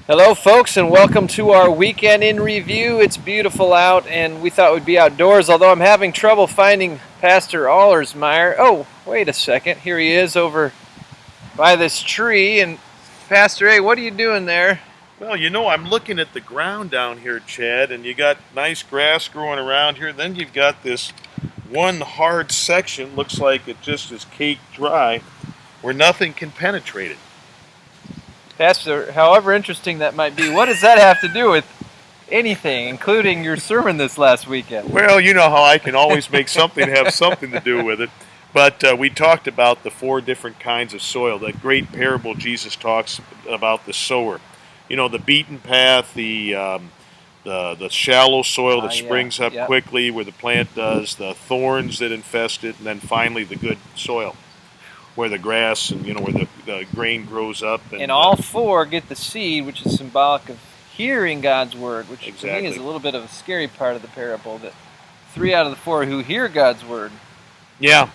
Hello folks, and welcome to our weekend in review. It's beautiful out and we thought we'd be outdoors, although I'm having trouble finding Pastor Allersmeyer. Oh, wait a second, here he is over by this tree. And Pastor A, what are you doing there? Well, I'm looking at the ground down here, Chad, and you got nice grass growing around here. Then you've got this one hard section, looks like it just is caked dry, where nothing can penetrate it. Pastor, however interesting that might be, what does that have to do with anything, including your sermon this last weekend? Well, you know how I can always make something have something to do with it. But we talked about the four different kinds of soil. That great parable Jesus talks about the sower. You know, the beaten path, the shallow soil that springs up quickly where the plant does, the thorns that infest it, and then finally the good soil where the grass and where the grain grows up. And all four get the seed, which is symbolic of hearing God's word, which exactly. to me is a little bit of a scary part of the parable, that 3 out of the 4 who hear God's word. Yeah.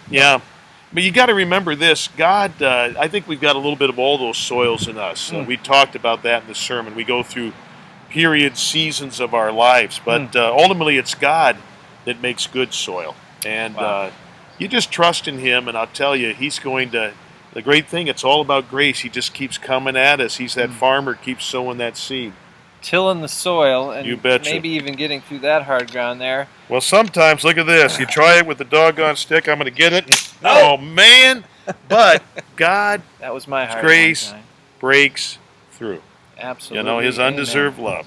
But you got to remember this, God, I think we've got a little bit of all those soils in us. We talked about that in the sermon. We go through periods, seasons of our lives, but ultimately it's God that makes good soil. And you just trust in Him, and I'll tell you, He's going to, the great thing, it's all about grace. He just keeps coming at us. He's that farmer, keeps sowing that seed. Tilling the soil, and you betcha. Maybe even getting through that hard ground there. Well, sometimes, look at this. You try it with the doggone stick. I'm going to get it. And, oh, man. But God, that was my grace breaks through. Absolutely. His undeserved love.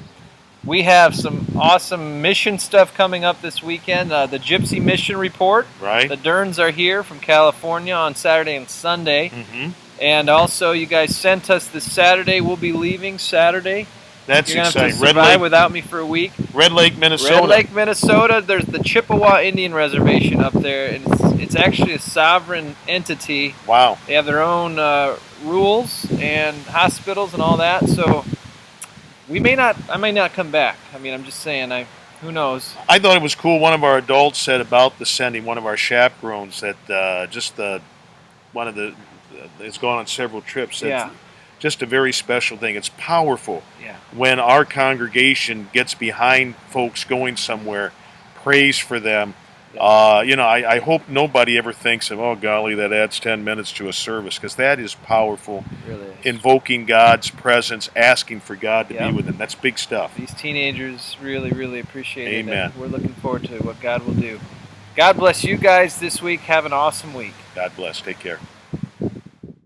We have some awesome mission stuff coming up this weekend. The Gypsy Mission Report. Right. The Derns are here from California on Saturday and Sunday. And also, you guys sent us this Saturday. We'll be leaving Saturday. That's You're exciting. Have to survive without me for a week. Red Lake, Minnesota. Red Lake, Minnesota. There's the Chippewa Indian Reservation up there, and it's actually a sovereign entity. Wow. They have their own rules and hospitals and all that. So I may not come back. I mean, I'm just saying. Who knows? I thought it was cool. One of our adults said about the sending. One of our chaperones that has gone on several trips. Yeah. Just a very special thing. It's powerful when our congregation gets behind folks going somewhere, prays for them. I hope nobody ever thinks of, oh, golly, that adds 10 minutes to a service, because that is powerful. It really is. Invoking God's presence, asking for God to be with them. That's big stuff. These teenagers really, really appreciate it. Amen. We're looking forward to what God will do. God bless you guys this week. Have an awesome week. God bless. Take care.